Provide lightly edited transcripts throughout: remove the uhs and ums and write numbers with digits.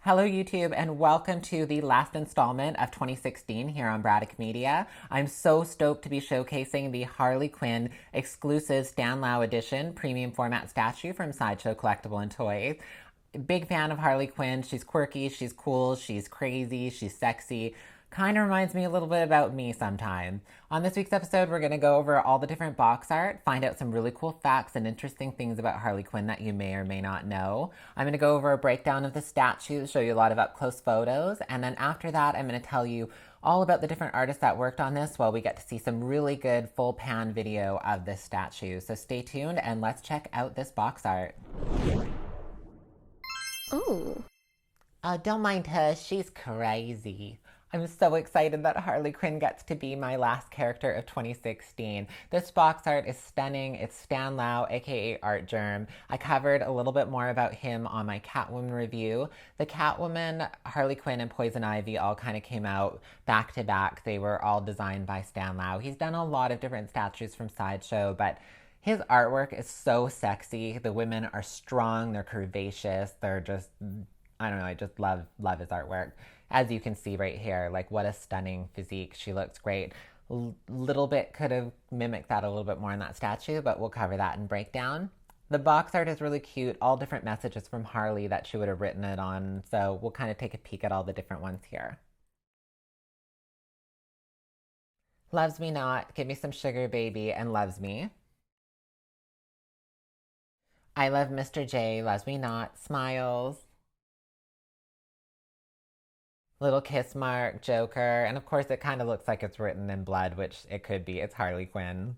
Hello, YouTube, and welcome to the last installment of 2016 here on Braddock Media. I'm so stoked to be showcasing the Harley Quinn exclusive Stan Lau edition premium format statue from Sideshow Collectible and Toys. Big fan of Harley Quinn. She's quirky, she's cool, she's crazy, she's sexy. Kind of reminds me a little bit about me sometimes. On this week's episode, we're going to go over all the different box art, find out some really cool facts and interesting things about Harley Quinn that you may or may not know. I'm going to go over a breakdown of the statue, show you a lot of up-close photos, and then after that, I'm going to tell you all about the different artists that worked on this while we get to see some really good full pan video of this statue. So stay tuned and let's check out this box art. Oh. Don't mind her, she's crazy. I'm so excited that Harley Quinn gets to be my last character of 2016. This box art is stunning. It's Stan Lau, aka Art Germ. I covered a little bit more about him on my Catwoman review. The Catwoman, Harley Quinn, and Poison Ivy all kind of came out back to back. They were all designed by Stan Lau. He's done a lot of different statues from Sideshow, but his artwork is so sexy. The women are strong, they're curvaceous, they're just, I don't know, I just love his artwork. As you can see right here, like what a stunning physique. She looks great. Little bit could have mimicked that a little bit more in that statue, but we'll cover that in breakdown. The box art is really cute, all different messages from Harley that she would have written it on, so we'll kind of take a peek at all the different ones here. Loves me not, give me some sugar baby, and loves me. I love Mr. J, loves me not, smiles. Little kiss mark, Joker, and of course it kind of looks like it's written in blood, which it could be. It's Harley Quinn.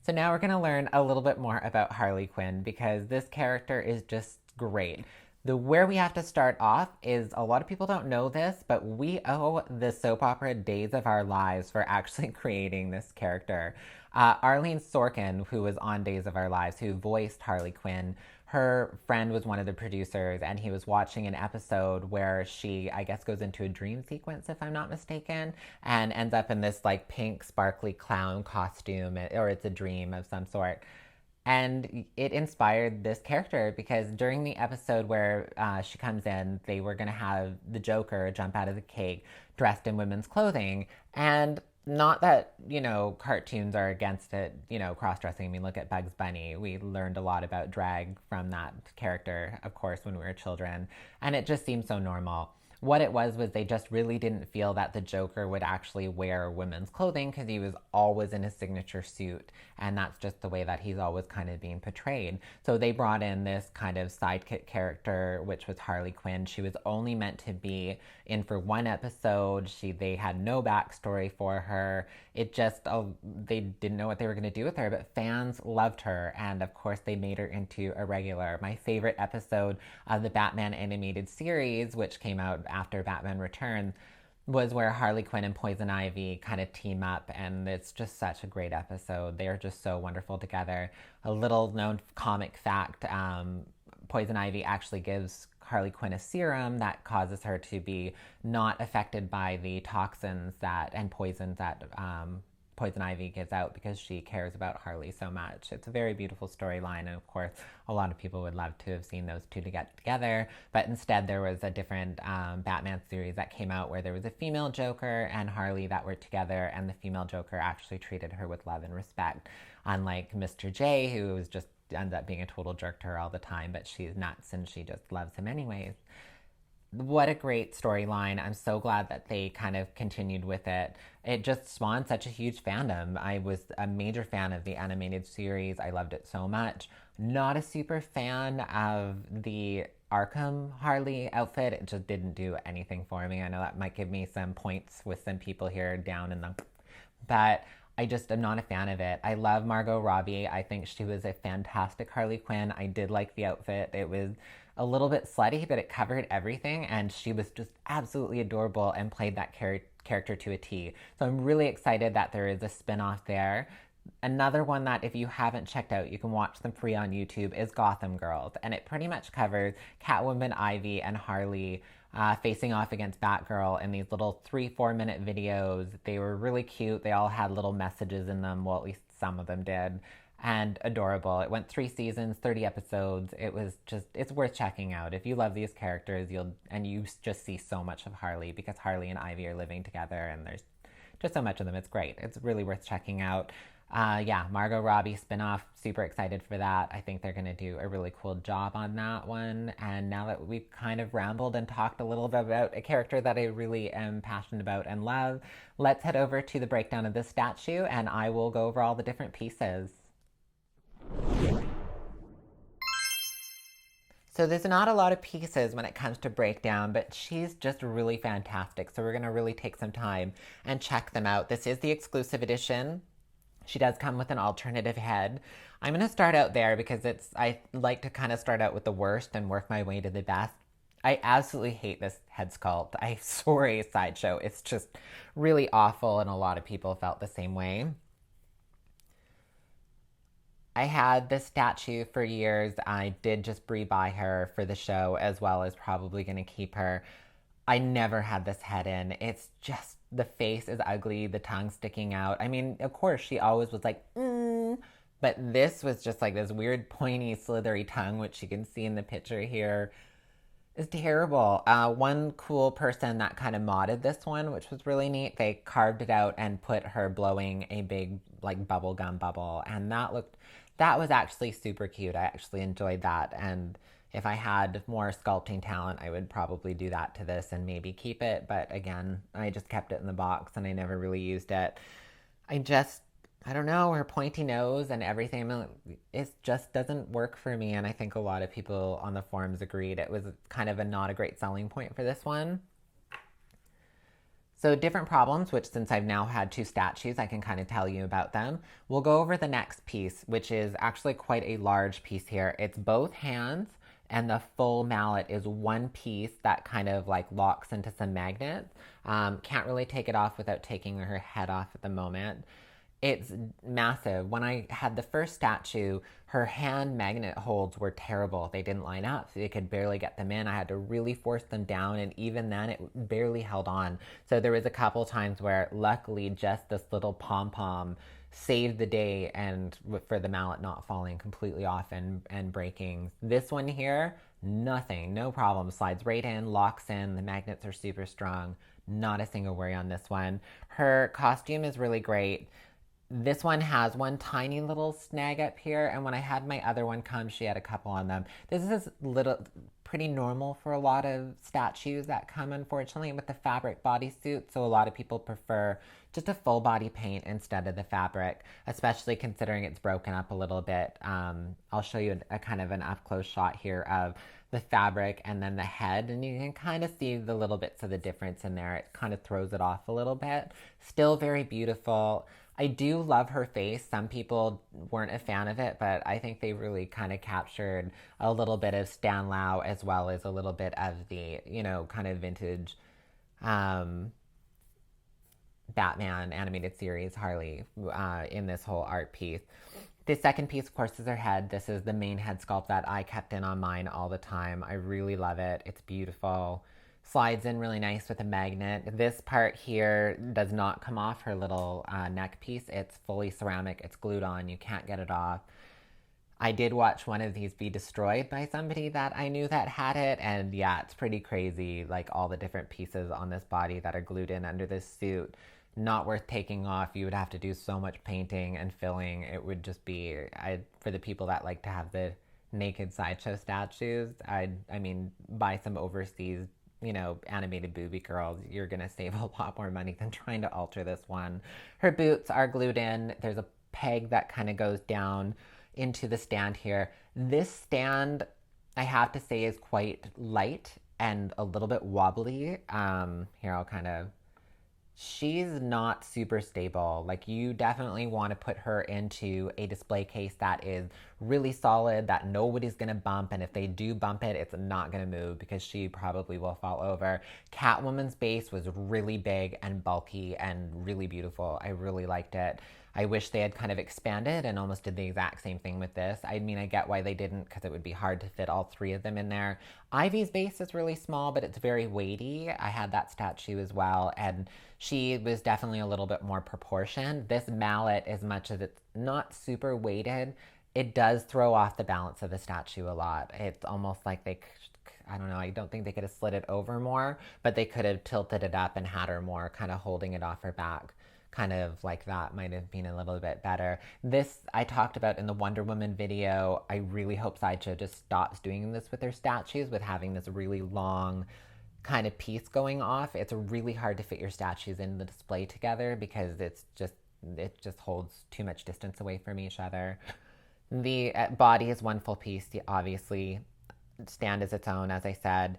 So now we're going to learn a little bit more about Harley Quinn because this character is just great. Where we have to start off is a lot of people don't know this, but we owe the soap opera Days of Our Lives for actually creating this character. Arlene Sorkin, who was on Days of Our Lives, who voiced Harley Quinn, her friend was one of the producers, and he was watching an episode where she, I guess, goes into a dream sequence, if I'm not mistaken, and ends up in this like pink, sparkly clown costume, or it's a dream of some sort. And it inspired this character because during the episode where she comes in, they were going to have the Joker jump out of the cake dressed in women's clothing. And not that, cartoons are against it, cross-dressing. I mean, look at Bugs Bunny. We learned a lot about drag from that character, of course, when we were children. And it just seemed so normal. What it was they just really didn't feel that the Joker would actually wear women's clothing because he was always in his signature suit, and that's just the way that he's always kind of being portrayed. So they brought in this kind of sidekick character, which was Harley Quinn. She was only meant to be in for one episode. They had no backstory for her. It just, they didn't know what they were going to do with her, but fans loved her, and of course they made her into a regular. My favorite episode of the Batman animated series, which came out after Batman Returns, was where Harley Quinn and Poison Ivy kind of team up, and it's just such a great episode. They are just so wonderful together. A little known comic fact, Poison Ivy actually gives Harley Quinn a serum that causes her to be not affected by the toxins and poisons that Poison Ivy gives out because she cares about Harley so much. It's a very beautiful storyline, and of course, a lot of people would love to have seen those two to get together, but instead there was a different Batman series that came out where there was a female Joker and Harley that were together, and the female Joker actually treated her with love and respect, unlike Mr. J, who was just ends up being a total jerk to her all the time, but she's nuts and she just loves him anyways. What a great storyline. I'm so glad that they kind of continued with it. It just spawned such a huge fandom. I was a major fan of the animated series. I loved it so much. Not a super fan of the Arkham Harley outfit. It just didn't do anything for me. I know that might give me some points with some people here down in the... But I just am not a fan of it. I love Margot Robbie. I think she was a fantastic Harley Quinn. I did like the outfit. It was a little bit slutty, but it covered everything, and she was just absolutely adorable and played that character to a T. So I'm really excited that there is a spin-off there. Another one that if you haven't checked out, you can watch them free on YouTube, is Gotham Girls, and it pretty much covers Catwoman, Ivy, and Harley facing off against Batgirl in these little 3-4 minute videos. They were really cute. They all had little messages in them. Well, at least some of them did. and adorable. It went 3 seasons, 30 episodes. It was just, it's worth checking out. If you love these characters, you just see so much of Harley because Harley and Ivy are living together and there's just so much of them. It's great. It's really worth checking out. Yeah, Margot Robbie spinoff. Super excited for that. I think they're going to do a really cool job on that one. And now that we've kind of rambled and talked a little bit about a character that I really am passionate about and love, let's head over to the breakdown of this statue and I will go over all the different pieces. So there's not a lot of pieces when it comes to breakdown, but she's just really fantastic. So we're going to really take some time and check them out. This is the exclusive edition. She does come with an alternative head. I'm going to start out there because I like to kind of start out with the worst and work my way to the best. I absolutely hate this head sculpt. I'm sorry, Sideshow. It's just really awful, and a lot of people felt the same way. I had this statue for years. I did just buy her for the show, as well as probably going to keep her. I never had this head in. It's just, the face is ugly, the tongue sticking out. I mean, of course, she always was like, but this was just like this weird, pointy, slithery tongue, which you can see in the picture here. Is terrible. One cool person that kind of modded this one, which was really neat, they carved it out and put her blowing a big, like, bubblegum bubble. And that was actually super cute. I actually enjoyed that. And if I had more sculpting talent, I would probably do that to this and maybe keep it. But again, I just kept it in the box and I never really used it. I don't know, her pointy nose and everything, it just doesn't work for me. And I think a lot of people on the forums agreed it was kind of not a great selling point for this one. So different problems, which since I've now had 2 statues, I can kind of tell you about them. We'll go over the next piece, which is actually quite a large piece here. It's both hands and the full mallet is one piece that kind of like locks into some magnets. Can't really take it off without taking her head off at the moment. It's massive. When I had the first statue, her hand magnet holds were terrible. They didn't line up. So you could barely get them in. I had to really force them down, and even then, it barely held on. So there was a couple times where, luckily, just this little pom-pom saved the day and for the mallet not falling completely off and breaking. This one here, nothing. No problem. Slides right in, locks in. The magnets are super strong. Not a single worry on this one. Her costume is really great. This one has one tiny little snag up here, and when I had my other one come, she had a couple on them. This is pretty normal for a lot of statues that come, unfortunately, with the fabric bodysuit, so a lot of people prefer just a full body paint instead of the fabric, especially considering it's broken up a little bit. I'll show you a kind of an up-close shot here of the fabric and then the head, and you can kind of see the little bits of the difference in there. It kind of throws it off a little bit. Still very beautiful. I do love her face. Some people weren't a fan of it, but I think they really kind of captured a little bit of Stan Lau as well as a little bit of the, kind of vintage Batman animated series Harley in this whole art piece. The second piece, of course, is her head. This is the main head sculpt that I kept in on mine all the time. I really love it. It's beautiful. Slides in really nice with a magnet. This part here does not come off her little neck piece. It's fully ceramic. It's glued on. You can't get it off. I did watch one of these be destroyed by somebody that I knew that had it, and yeah, it's pretty crazy, like all the different pieces on this body that are glued in under this suit. Not worth taking off. You would have to do so much painting and filling. It would just be, for the people that like to have the naked Sideshow statues, I mean, buy some overseas animated booby girls. You're gonna save a lot more money than trying to alter this one. Her boots are glued in. There's a peg that kind of goes down into the stand here. This stand, I have to say, is quite light and a little bit wobbly. Here, I'll kind of she's not super stable. Like, you definitely want to put her into a display case that is really solid, that nobody's going to bump, and if they do bump it, it's not going to move because she probably will fall over. Catwoman's base was really big and bulky and really beautiful. I really liked it. I wish they had kind of expanded and almost did the exact same thing with this. I mean, I get why they didn't, because it would be hard to fit all three of them in there. Ivy's base is really small, but it's very weighty. I had that statue as well, and she was definitely a little bit more proportioned. This mallet, as much as it's not super weighted, it does throw off the balance of the statue a lot. It's almost like I don't know, I don't think they could have slid it over more, but they could have tilted it up and had her more kind of holding it off her back. Kind of like that might have been a little bit better. This I talked about in the Wonder Woman video. I really hope Sideshow just stops doing this with their statues, with having this really long kind of piece going off. It's really hard to fit your statues in the display together because it just holds too much distance away from each other. The body is one full piece. The obviously stand as its own, as I said.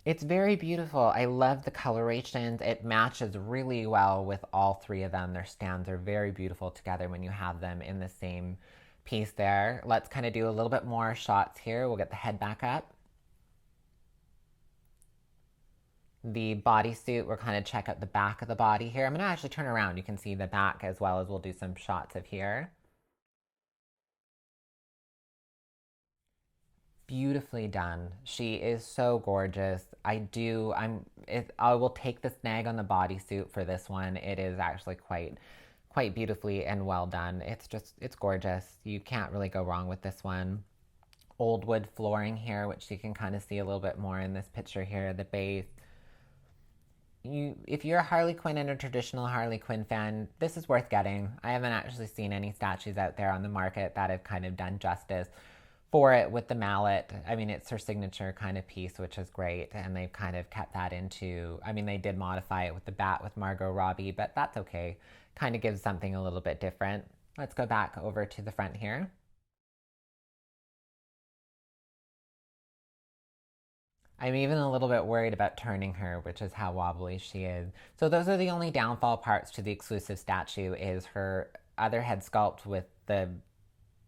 It's very beautiful. I love the colorations. It matches really well with all three of them. Their stands are very beautiful together when you have them in the same piece there. Let's kind of do a little bit more shots here. We'll get the head back up. The bodysuit, we'll kind of check out the back of the body here. I'm going to actually turn around. You can see the back as well as we'll do some shots of here. Beautifully done. She is so gorgeous. I will take the snag on the bodysuit for this one. It is actually quite beautifully and well done. It's gorgeous. You can't really go wrong with this one. Old wood flooring here, which you can kind of see a little bit more in this picture here, the base. If you're a Harley Quinn and a traditional Harley Quinn fan, this is worth getting. I haven't actually seen any statues out there on the market that have kind of done justice for it with the mallet. I mean, it's her signature kind of piece, which is great, and they've kind of kept that into, I mean, they did modify it with the bat with Margot Robbie, but that's okay. Kind of gives something a little bit different. Let's go back over to the front here. I'm even a little bit worried about turning her, which is how wobbly she is. So those are the only downfall parts to the exclusive statue, is her other head sculpt with the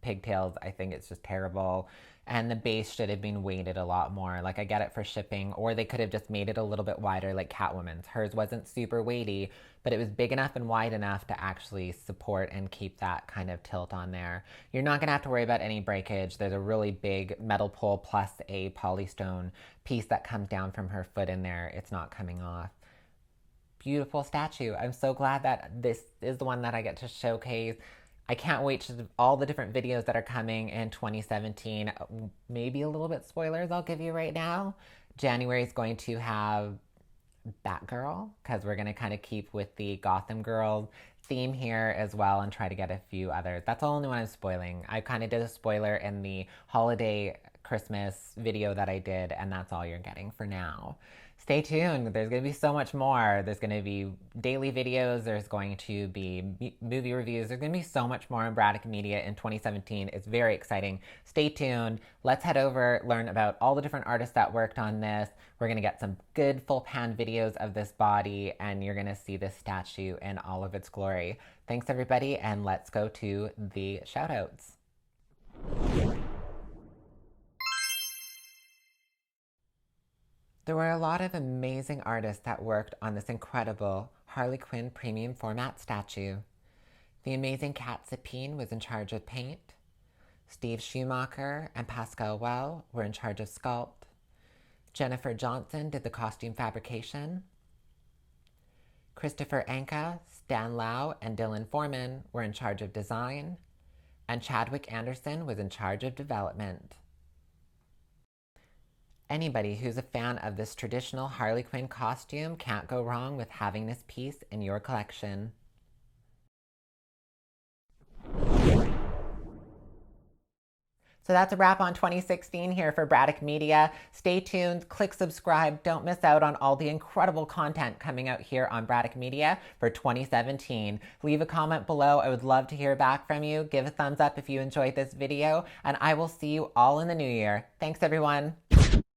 pigtails. I think it's just terrible, and the base should have been weighted a lot more. Like, I get it for shipping, or they could have just made it a little bit wider like Catwoman's. Hers wasn't super weighty, but it was big enough and wide enough to actually support and keep that kind of tilt on there. You're not going to have to worry about any breakage. There's a really big metal pole plus a polystone piece that comes down from her foot in there. It's not coming off. Beautiful statue. I'm so glad that this is the one that I get to showcase. I can't wait to all the different videos that are coming in 2017. Maybe a little bit spoilers I'll give you right now. January is going to have Batgirl, because we're going to kind of keep with the Gotham Girl theme here as well and try to get a few others. That's the only one I'm spoiling. I kind of did a spoiler in the holiday Christmas video that I did, and that's all you're getting for now. Stay tuned. There's going to be so much more. There's going to be daily videos. There's going to be movie reviews. There's going to be so much more on Braddock Media in 2017. It's very exciting. Stay tuned. Let's head over, learn about all the different artists that worked on this. We're going to get some good full pan videos of this body, and you're going to see this statue in all of its glory. Thanks, everybody, and let's go to the shoutouts. There were a lot of amazing artists that worked on this incredible Harley Quinn premium format statue. The amazing Kat Sapine was in charge of paint. Steve Schumacher and Pascal Well were in charge of sculpt. Jennifer Johnson did the costume fabrication. Christopher Anka, Stan Lau, and Dylan Foreman were in charge of design. And Chadwick Anderson was in charge of development. Anybody who's a fan of this traditional Harley Quinn costume can't go wrong with having this piece in your collection. So that's a wrap on 2016 here for Braddock Media. Stay tuned, click subscribe, don't miss out on all the incredible content coming out here on Braddock Media for 2017. Leave a comment below. I would love to hear back from you. Give a thumbs up if you enjoyed this video, and I will see you all in the new year. Thanks, everyone.